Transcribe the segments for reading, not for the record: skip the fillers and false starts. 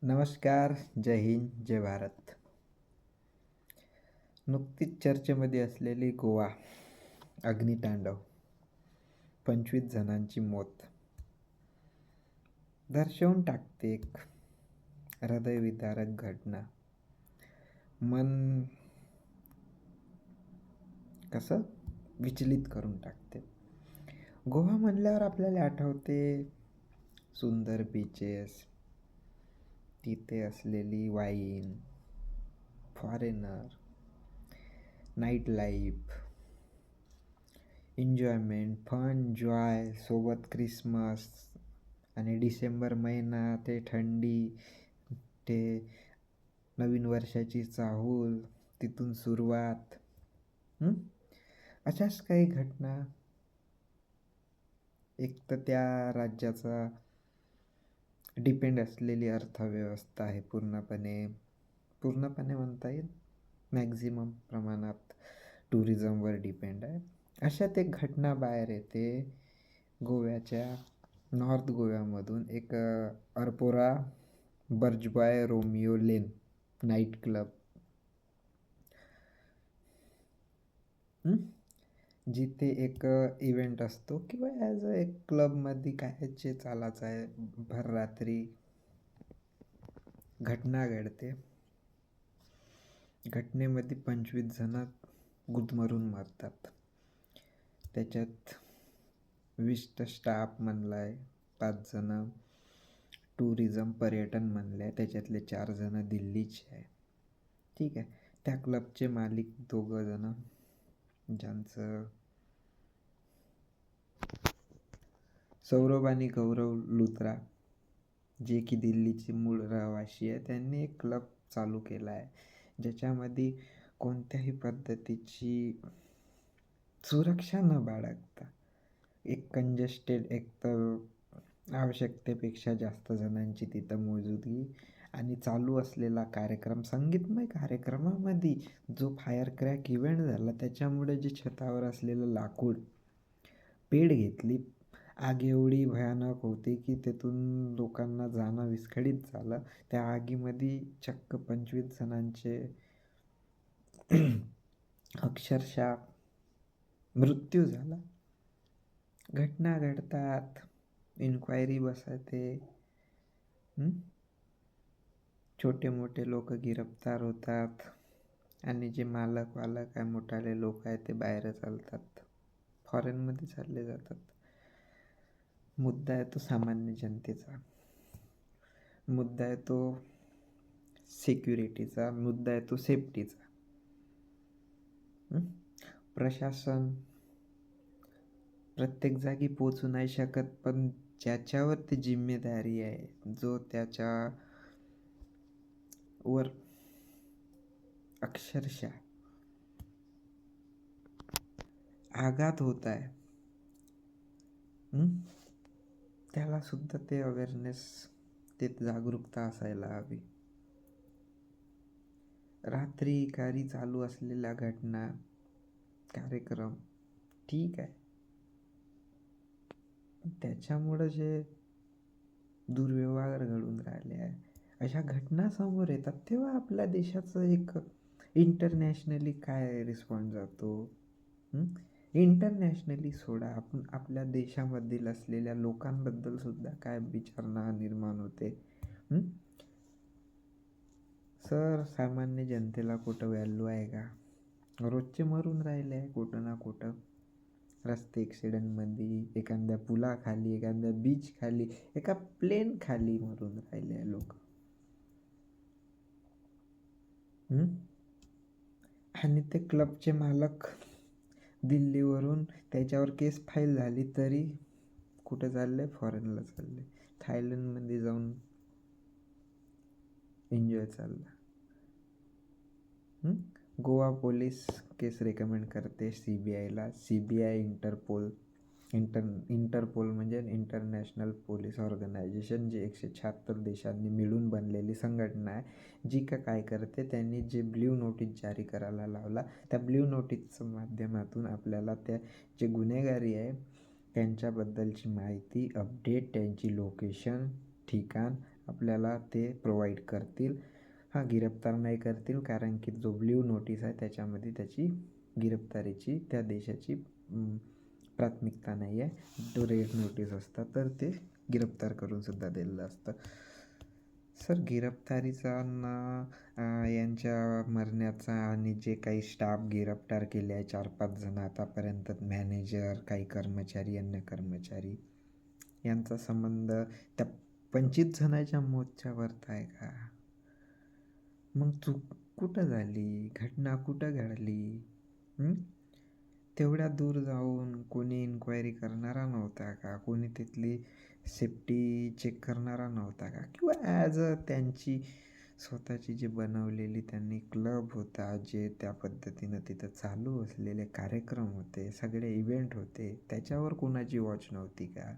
नमस्कार, जय हिंद, जय भारत. नुकतीच चर्चेमध्ये असलेली गोवा अग्नितांडव, 25 जणांची मौत दर्शवून टाकते एक हृदयविदारक घटना. मन कसं विचलित करून टाकते. गोवा म्हणल्यावर आपल्याला आठवते सुंदर बीचेस, तिथे असलेली wine, foreigner, night life, enjoyment, fun, joy, सोबत क्रिसमस आणि डिसेंबर महिना, ते थंडी, ते नवीन वर्षाची चाहूल, तिथून सुरुवात. अशाच काही घटना. एक तर त्या राज्याचा डिपेंड असलेली अर्थव्यवस्था आहे पूर्णपणे म्हणता येईल, मॅक्झिमम प्रमाणात टुरिझमवर डिपेंड आहे. अशात एक घटना बाहेर येते गोव्याच्या नॉर्थ गोव्यामधून. एक Arpora बर्जबाय Romeo Lane night club, जिथे एक इव्हेंट असतो किंवा ॲज अ एक क्लबमध्ये काय जे चालायचं आहे, भर रात्री घटना घडते. घटनेमध्ये 25 जण गुदमरून मरतात. त्याच्यात 20 स्टाफ म्हणला आहे, 5 जण टुरिझम पर्यटन म्हणले आहे, त्याच्यातले 4 जण दिल्लीचे आहे. ठीक आहे. त्या क्लबचे मालिक 2 जण, ज्यांचं सौरभ आणि गौरव लुथरा, जे की दिल्लीचे मूळ रहिवासी आहे, त्यांनी एक क्लब चालू केला आहे ज्याच्यामध्ये कोणत्याही पद्धतीची सुरक्षा न बाळगता एक कंजेस्टेड, एक तर आवश्यकतेपेक्षा जास्त जणांची तिथं मौजूदगी आणि चालू असलेला कार्यक्रम, संगीतमय कार्यक्रमामध्ये जो फायर क्रॅक इव्हेंट झाला, त्याच्यामुळे जे छतावर असलेलं लाकूड पेट घेतली. आग एवढी भयानक होती की त्यातून लोकांना जाणं विस्कळीत झालं. त्या आगीमध्ये चक्क 25 जणांचे अक्षरशः मृत्यू झाला. घटना घडतात, इन्क्वायरी बसते, छोटे मोठे लोक गिरफ्तार होतात आणि जे वालक आहे, मोठाले लोक आहेत, ते बाहेर चालतात, फॉरेनमध्ये चालले जातात. मुद्दा आहे तो सामान्य जनतेचा, मुद्दा आहे तो सिक्युरिटीचा, मुद्दा आहे तो सेफ्टीचा. प्रशासन प्रत्येक जागी पोचू नाही शकत, पण ज्याच्यावर ती जिम्मेदारी आहे, जो त्याच्यावर अक्षरशः आघात होत आहे, त्याला सुद्धा ते अवेअरनेस, ते जागरूकता असायला हवी. रात्री चालू असलेल्या घटना, कार्यक्रम ठीक आहे, त्याच्यामुळं जे दुर्व्यवहार घडून राहिले आहे, अशा घटना समोर येतात, तेव्हा आपल्या देशाचं एक इंटरनॅशनली काय रिस्पॉन्स जातो. इंटरनॅशनली सोडा, आपण आपल्या देशामधील असलेल्या लोकांबद्दल सुद्धा काय विचारणा निर्माण होते. सर, सामान्य जनतेला कुठं व्हॅल्यू आहे का? रोजचे मरून राहिले आहे कुठं ना कुठं, रस्ते ॲक्सिडेंटमध्ये, एखाद्या पुलाखाली, एखाद्या बीच खाली, एका प्लेन खाली मरून राहिले आहे लोक. आणि ते क्लबचे मालक दिल्लीवरून, त्याच्यावर केस फाईल झाली तरी कुठं चालले? फॉरेनला चालले, थायलंडमध्ये जाऊन एन्जॉय चालला. गोवा पोलीस केस रेकमेंड करते CBIला. CBI इंटरपोल म्हणजे इंटरनॅशनल पोलीस ऑर्गनायझेशन, जे 176 देशांनी मिळून बनलेली संघटना आहे, जी काय करते, त्यांनी जे ब्ल्यू नोटीस जारी करायला लावला, त्या ब्ल्यू नोटीसच्या माध्यमातून आपल्याला त्या जे गुन्हेगारी आहे त्यांच्याबद्दलची माहिती, अपडेट, त्यांची लोकेशन, ठिकाण आपल्याला ते प्रोव्हाइड करतील. हां, गिरफ्तार नाही करतील, कारण की जो ब्ल्यू नोटीस आहे त्याच्यामध्ये त्याची गिरफ्तारीची त्या देशाची प्राथमिकता नाही आहे. जो रेड नोटीस असतात तर ते गिरफ्तार करूनसुद्धा दिलेलं असतं. सर, गिरफ्तारीचा ना यांच्या मरण्याचा आणि जे काही स्टाफ गिरफ्तार केले आहे 4-5 जण आतापर्यंत, मॅनेजर, काही कर्मचारी, अन्य कर्मचारी, यांचा संबंध त्या 25 जणांच्या मौतच्या वरती आहे का? मग चूक कुठं झाली? घटना कुठं घडली? तेवढ्या दूर जाऊन कोणी इन्क्वायरी करणारा नव्हता का? कोणी तिथली सेफ्टी चेक करणारा नव्हता का? किंवा ॲज अ त्यांची स्वतःची जी बनवलेली त्यांनी क्लब होता, जे त्या पद्धतीनं तिथं चालू असलेले कार्यक्रम होते, सगळे इव्हेंट होते, त्याच्यावर कोणाची वॉच नव्हती का?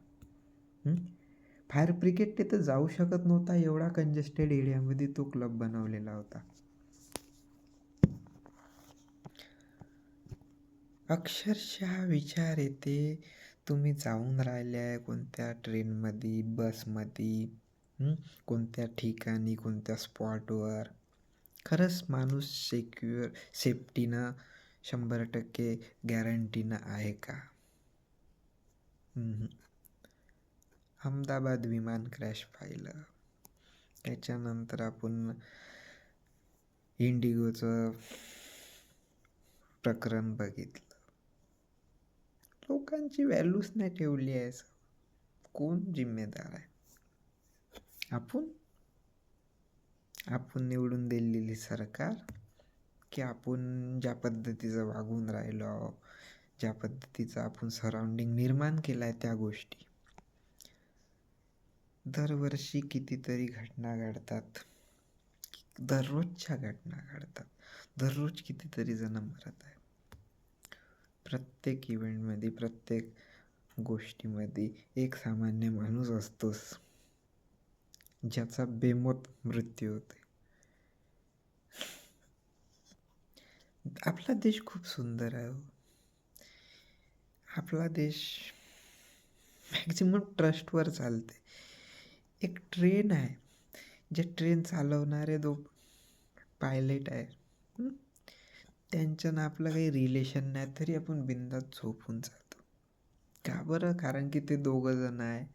फायर ब्रिगेड तिथं जाऊ शकत नव्हता, एवढा कंजेस्टेड एरियामध्ये तो क्लब बनवलेला होता. अक्षरशः विचार येते, तुम्ही जाऊन राहिले आहे कोणत्या ट्रेनमध्ये, बसमध्ये, कोणत्या ठिकाणी, कोणत्या स्पॉटवर. खरंच माणूस सेफ्टीनं 100% गॅरंटीनं आहे का? अहमदाबाद विमान क्रॅश पाहिलं, त्याच्यानंतर आपण इंडिगोचं प्रकरण बघितलं. लोकांची व्हॅल्यूच नाही ठेवली आहे. कोण जिम्मेदार आहे? आपण निवडून दिलेली सरकार, की आपण ज्या पद्धतीचं वागून राहिलो, ज्या पद्धतीचं आपण सराउंडिंग निर्माण केलं आहे त्या गोष्टी. दरवर्षी कितीतरी घटना घडतात, दररोजच्या घटना घडतात, दररोज कितीतरी जण मरत आहे. प्रत्येक इव्हेंटमध्ये, प्रत्येक गोष्टीमध्ये एक सामान्य माणूस असतोच, ज्याचा बेमौत मृत्यू होते. आपला देश खूप सुंदर आहे. आपला देश मॅक्झिमम ट्रस्टवर चालते. एक ट्रेन आहे, जे ट्रेन चालवणारे पायलट आहे, त्यांच्यानं आपलं काही रिलेशन नाही, तरी आपण बिनधास्त झोपून जातो. का बरं? कारण की ते दोघं जण आहे,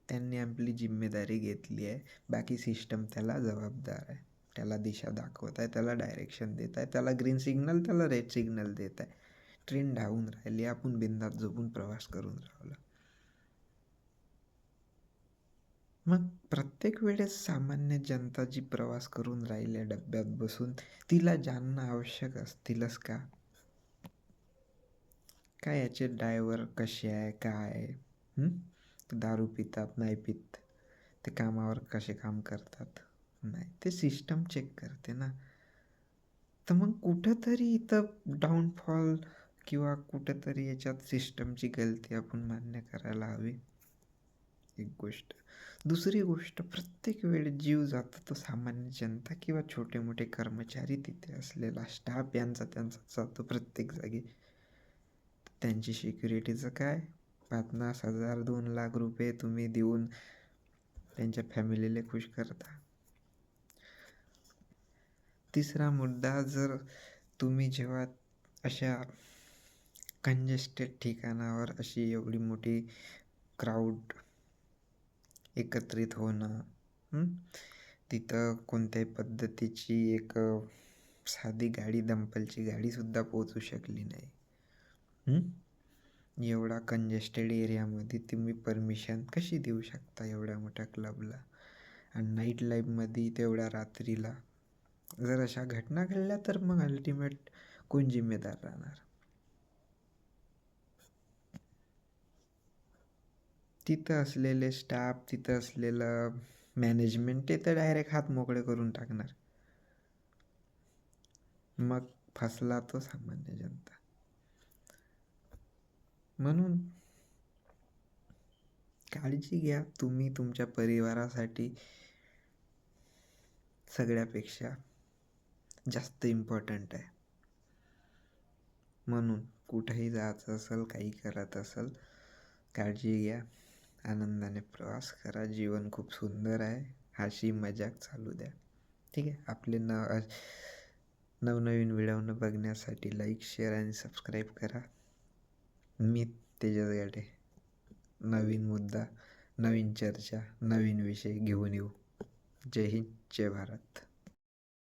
त्यांनी आपली जिम्मेदारी घेतली आहे. बाकी सिस्टम त्याला जबाबदार आहे, त्याला दिशा दाखवत आहे, त्याला डायरेक्शन देत आहे, त्याला ग्रीन सिग्नल, त्याला रेड सिग्नल देत आहे. ट्रेन धावून राहिली, आपण बिनधास्त झोपून प्रवास करून राहिलो. मग प्रत्येक वेळेस सामान्य जनता जी प्रवास करून राहिली डब्यात बसून, तिला जाणणं आवश्यक असतीलच का? काय याचे ड्रायव्हर कसे आहे, काय आहे, दारू पितात नाही पित, ते कामावर कसे काम करतात, नाही, ते सिस्टम चेक करते ना. तर मग कुठंतरी इथं डाऊनफॉल किंवा कुठंतरी याच्यात सिस्टमची गलती आपण मान्य करायला हवी, एक गोष्ट. दुसरी गोष्ट, प्रत्येक वेळेस जीव जातो तो सामान्य जनता किंवा छोटे मोठे कर्मचारी, तिथे असलेला स्टाफ, यांचा जातो प्रत्येक जागी. त्यांची सिक्युरिटीचं काय? 50,000 2 लाख रुपये तुम्ही देऊन त्यांच्या फॅमिलीला खुश करता. तिसरा मुद्दा, जर तुम्ही जेव्हा अशा कंजेस्टेड ठिकाणावर अशी एवढी मोठी क्राऊड एकत्रित होणं, तिथं कोणत्याही पद्धतीची एक साधी गाडी, दंपलची गाडीसुद्धा पोहोचू शकली नाही. एवढा कंजेस्टेड एरियामध्ये तुम्ही परमिशन कशी देऊ शकता एवढ्या मोठ्या क्लबला? आणि नाईट लाईफमध्ये तेवढ्या रात्रीला जर अशा घटना घडल्या, तर मग अल्टिमेट कोण जिम्मेदार राहणार? तिथं असलेले स्टाफ, तिथं असलेलं मॅनेजमेंट, ते तर डायरेक्ट हात मोकळे करून टाकणार. मग फसला तो सामान्य जनता. म्हणून काळजी घ्या, तुम्ही तुमच्या परिवारासाठी सगळ्यापेक्षा जास्त इम्पॉर्टंट आहे. म्हणून कुठेही जायचं असेल, काही करत असेल, काळजी घ्या, आनंदाने प्रवास करा. जीवन खूप सुंदर आहे. हाशी मजाक चालू द्या. ठीक आहे. आपले नवनवीन व्हिडिओ बघण्यासाठी लाईक, शेअर आणि सबस्क्राईब करा. मी तेजस गाडे. नवीन मुद्दा, नवीन चर्चा, नवीन विषय घेऊन येऊ. जय हिंद, जय भारत.